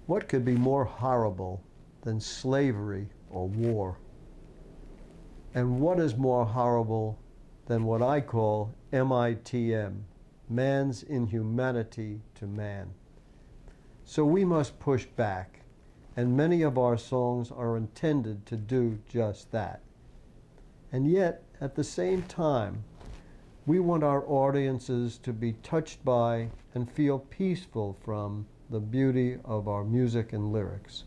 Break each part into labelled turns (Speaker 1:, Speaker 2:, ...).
Speaker 1: What could be more horrible than slavery or war? And what is more horrible than what I call MITM, man's inhumanity to man? So we must push back, and many of our songs are intended to do just that. And yet, at the same time, we want our audiences to be touched by and feel peaceful from the beauty of our music and lyrics.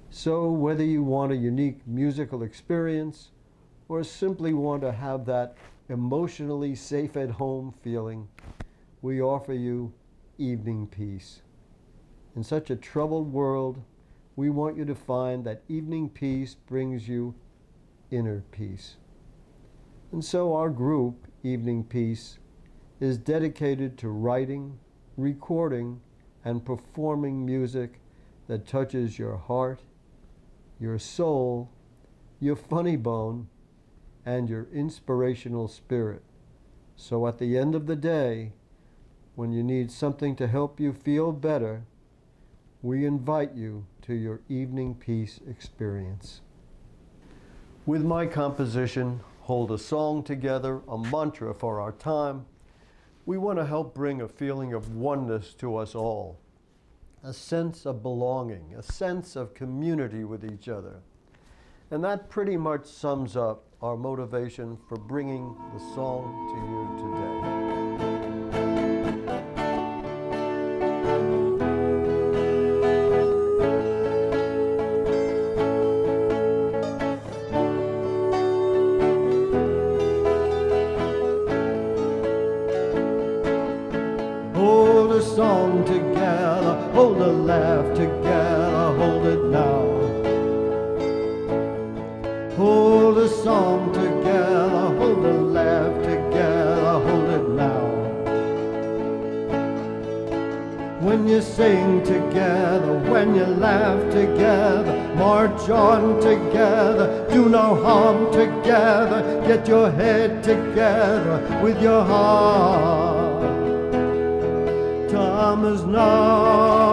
Speaker 1: So whether you want a unique musical experience or simply want to have that emotionally safe at home feeling, we offer you Evening Peace. In such a troubled world, we want you to find that evening peace brings you inner peace. And so our group, Evening Peace, is dedicated to writing, recording, and performing music that touches your heart, your soul, your funny bone, and your inspirational spirit. So at the end of the day, when you need something to help you feel better, we invite you to your Evening Peace experience. With my composition, Hold a Song Together, a mantra for our time, we want to help bring a feeling of oneness to us all, a sense of belonging, a sense of community with each other. And that pretty much sums up our motivation for bringing the song to you today. Hold a song together, hold a laugh together, hold it now. Hold a song together, hold a laugh together, hold it now. When you sing together, when you laugh together, march on together, do no harm together, get your head together with your heart. Time is now.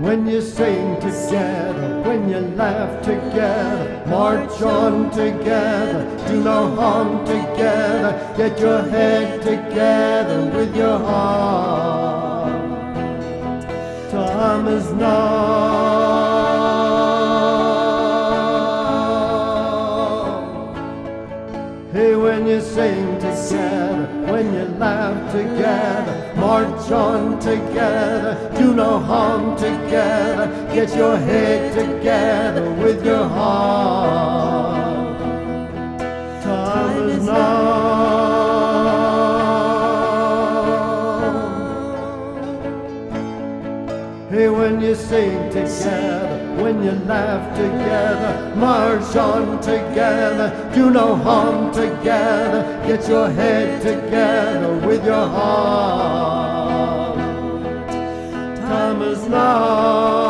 Speaker 1: When you sing together, when you laugh together, march on together, do no harm together, get your head together with your heart. Time is now. Hey, when you sing together, when you laugh together, march on together, do no harm together, get your head together with your heart. Time is now. Hey, when you sing together, when you laugh together, march on together, do no harm together, get your head together with your heart. Time is now.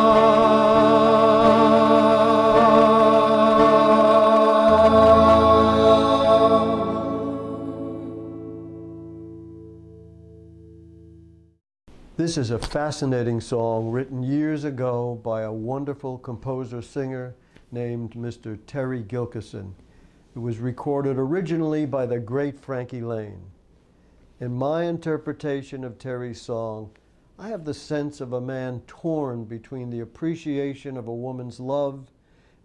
Speaker 1: This is a fascinating song written years ago by a wonderful composer-singer named Mr. Terry Gilkyson. It was recorded originally by the great Frankie Laine. In my interpretation of Terry's song, I have the sense of a man torn between the appreciation of a woman's love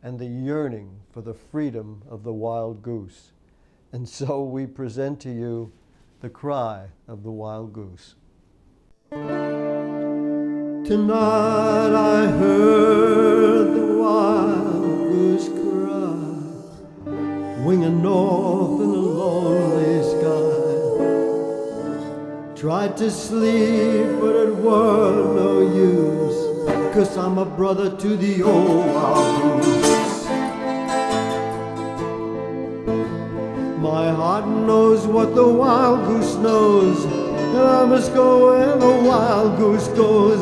Speaker 1: and the yearning for the freedom of the wild goose. And so we present to you The Cry of the Wild Goose. Tonight I heard the wild swinging north in a lonely sky. Tried to sleep, but it weren't no use, 'cause I'm a brother to the old wild goose. My heart knows what the wild goose knows, and I must go where the wild goose goes.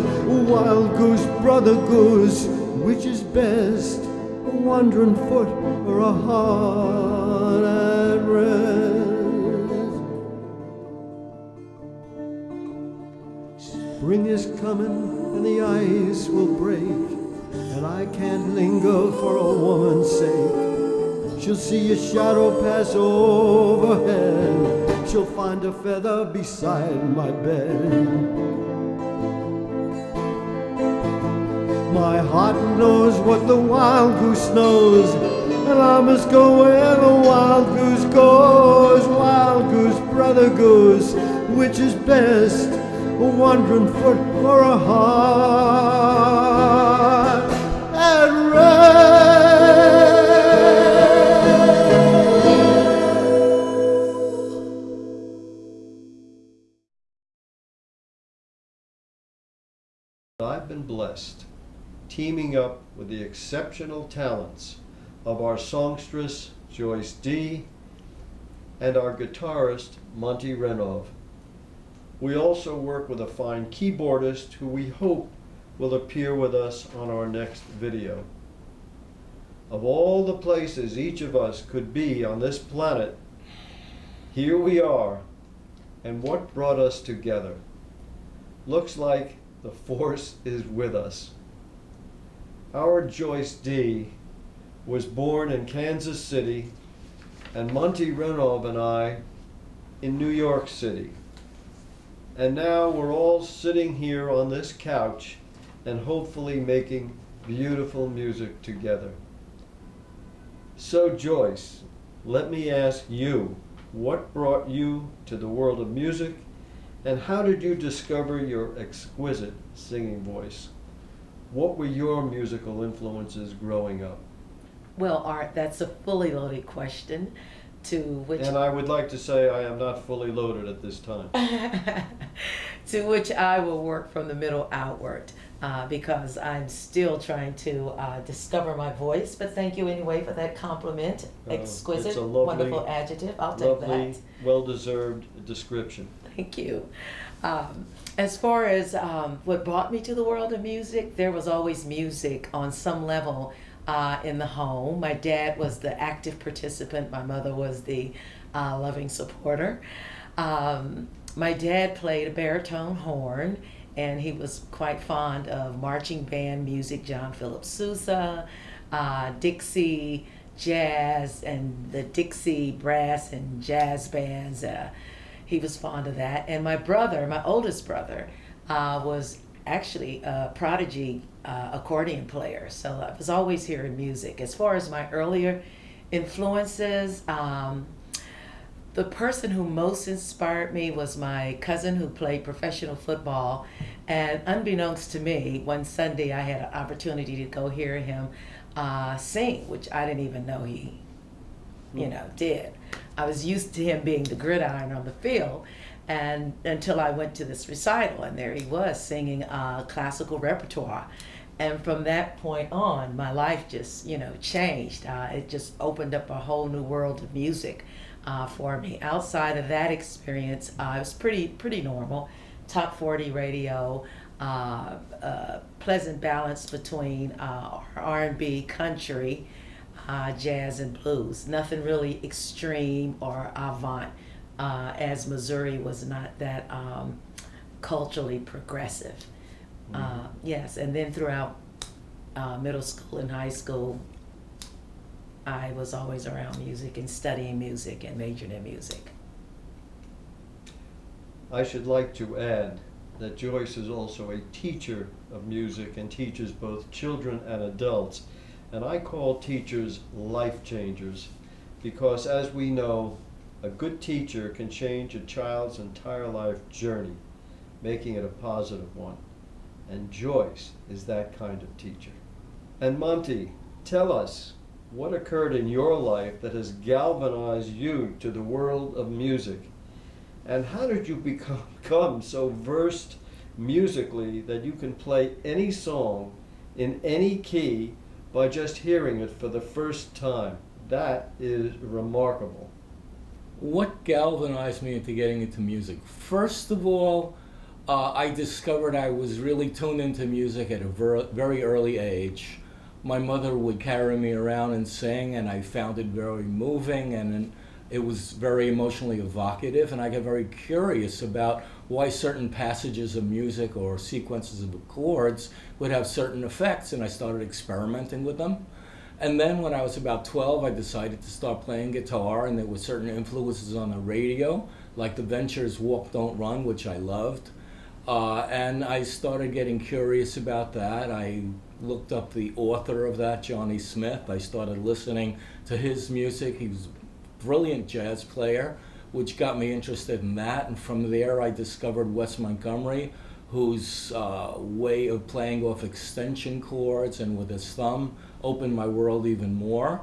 Speaker 1: Wild goose, brother goose, which is best, a wandering foot or a heart at rest? Spring is coming and the ice will break, and I can't linger for a woman's sake. She'll see a shadow pass overhead, she'll find a feather beside my bed. My heart knows what the wild goose knows, and I must go where the wild goose goes. Wild goose, brother goose, which is best, a wandering foot or a heart at rest? I've been blessed, teaming up with the exceptional talents of our songstress, Joyce Dee, and our guitarist, Monty Renov. We also work with a fine keyboardist who we hope will appear with us on our next video. Of all the places each of us could be on this planet, here we are, and what brought us together? Looks like the force is with us. Our Joyce Dee was born in Kansas City, and Monty Renov and I in New York City. And now we're all sitting here on this couch and hopefully making beautiful music together. So Joyce, let me ask you, what brought you to the world of music, and how did you discover your exquisite singing voice? What were your musical influences growing up?
Speaker 2: Well, Art, that's a fully loaded question, to which...
Speaker 1: And I would like to say I am not fully loaded at this time.
Speaker 2: to which I will work from the middle outward, because I'm still trying to discover my voice. But thank you anyway for that compliment. Exquisite,
Speaker 1: it's a lovely,
Speaker 2: wonderful adjective. I'll take that.
Speaker 1: Well-deserved description.
Speaker 2: Thank you. As far as what brought me to the world of music, there was always music on some level in the home. My dad was the active participant. My mother was the loving supporter. My dad played a baritone horn, and he was quite fond of marching band music, John Philip Sousa, Dixie jazz, and the Dixie brass and jazz bands. He was fond of that. And my brother, my oldest brother, was actually a prodigy accordion player. So I was always hearing music. As far as my earlier influences, the person who most inspired me was my cousin who played professional football. And unbeknownst to me, one Sunday I had an opportunity to go hear him sing, which I didn't even know he, did. I was used to him being the gridiron on the field, and until I went to this recital, and there he was singing classical repertoire. And from that point on, my life just, changed. It just opened up a whole new world of music for me. Outside of that experience, it was pretty normal. Top 40 radio, pleasant balance between R&B, country, jazz, and blues. Nothing really extreme or avant, as Missouri was not that culturally progressive. Yes, and then throughout middle school and high school, I was always around music and studying music and majoring in music.
Speaker 1: I should like to add that Joyce is also a teacher of music and teaches both children and adults. And I call teachers life changers because, as we know, a good teacher can change a child's entire life journey, making it a positive one. And Joyce is that kind of teacher. And Monty, tell us, what occurred in your life that has galvanized you to the world of music? And how did you become so versed musically that you can play any song in any key by just hearing it for the first time? That is remarkable.
Speaker 3: What galvanized me into getting into music? First of all, I discovered I was really tuned into music at a very early age. My mother would carry me around and sing, and I found it very moving, and it was very emotionally evocative, and I got very curious about why certain passages of music or sequences of chords would have certain effects, and I started experimenting with them. And then when I was about 12, I decided to start playing guitar, and there were certain influences on the radio, like the Ventures' Walk, Don't Run, which I loved. And I started getting curious about that. I looked up the author of that, Johnny Smith. I started listening to his music. He was a brilliant jazz player, which got me interested in that. And from there, I discovered Wes Montgomery, whose way of playing off extension chords and with his thumb opened my world even more.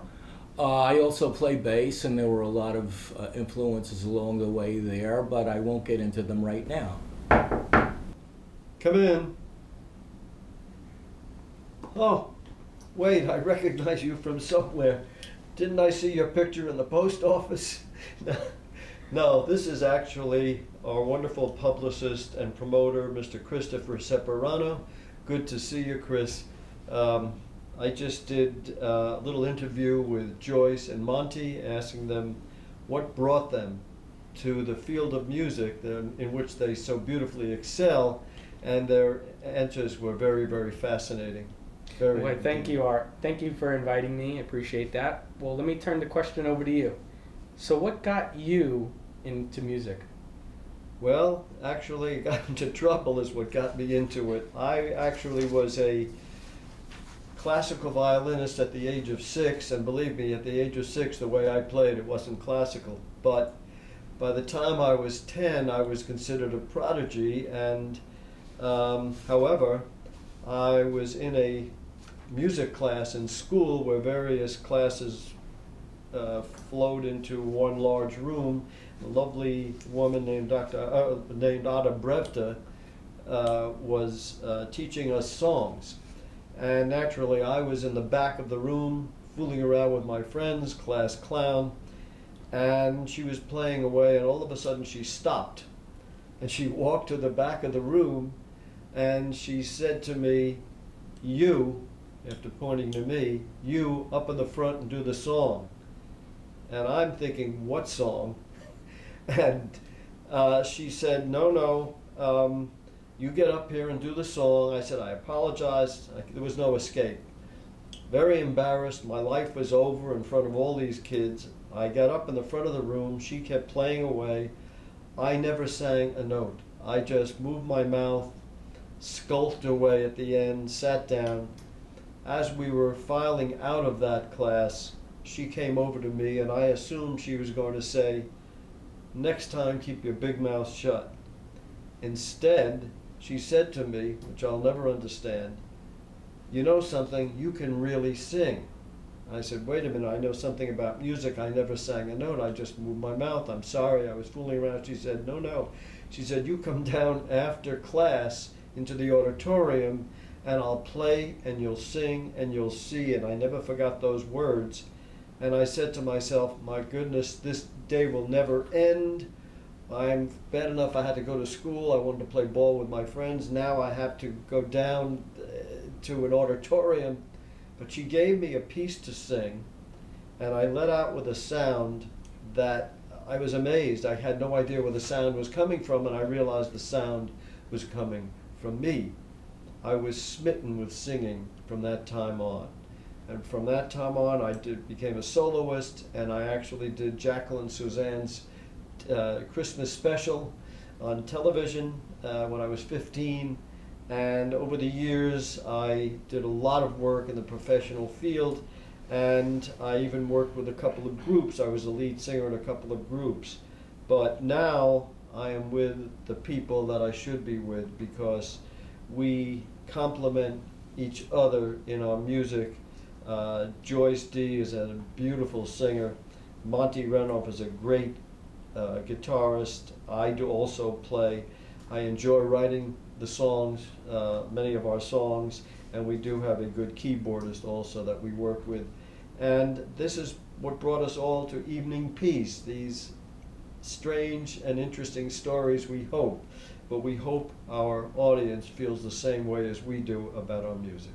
Speaker 3: I also play bass, and there were a lot of influences along the way there, but I won't get into them right now.
Speaker 1: Come in. Oh, wait, I recognize you from somewhere. Didn't I see your picture in the post office? No, this is actually our wonderful publicist and promoter, Mr. Christopher Ceparano. Good to see you, Chris. I just did a little interview with Joyce and Monty, asking them what brought them to the field of music in which they so beautifully excel, and their answers were very, very fascinating.
Speaker 4: Well, thank you, Art. Thank you for inviting me. I appreciate that. Well, let me turn the question over to you. So what got you into music?
Speaker 1: Well, actually, got into trouble is what got me into it. I actually was a classical violinist at the age of 6, and believe me, at the age of 6, the way I played, it wasn't classical. But by the time I was 10, I was considered a prodigy, and however, I was in a music class in school where various classes flowed into one large room. A lovely woman named Ada Brevta was teaching us songs. And naturally, I was in the back of the room, fooling around with my friends, class clown, and she was playing away, and all of a sudden she stopped. And she walked to the back of the room, and she said to me, "You," after pointing to me, "you up in the front and do the song." And I'm thinking, what song? And she said, no, you get up here and do the song. I said, I apologize. There was no escape. Very embarrassed. My life was over in front of all these kids. I got up in the front of the room. She kept playing away. I never sang a note. I just moved my mouth, skulked away at the end, sat down. As we were filing out of that class, she came over to me, and I assumed she was going to say, "Next time, keep your big mouth shut." Instead, she said to me, which I'll never understand, "You know something, you can really sing." I said, "Wait a minute, I know something about music. I never sang a note. I just moved my mouth. I'm sorry, I was fooling around." She said, no. She said, "You come down after class into the auditorium, and I'll play, and you'll sing, and you'll see." And I never forgot those words. And I said to myself, my goodness, this day will never end. I'm bad enough I had to go to school. I wanted to play ball with my friends. Now I have to go down to an auditorium. But she gave me a piece to sing, and I let out with a sound that I was amazed. I had no idea where the sound was coming from, and I realized the sound was coming from me. I was smitten with singing from that time on. And from that time on, I became a soloist, and I actually did Jacqueline Suzanne's Christmas special on television when I was 15. And over the years, I did a lot of work in the professional field, and I even worked with a couple of groups. I was the lead singer in a couple of groups. But now I am with the people that I should be with, because we complement each other in our music. Joyce Dee is a beautiful singer. Monty Renov is a great guitarist. I do also play. I enjoy writing the songs, many of our songs, and we do have a good keyboardist also that we work with. And this is what brought us all to Evening Peace, these strange and interesting stories, we hope. But we hope our audience feels the same way as we do about our music.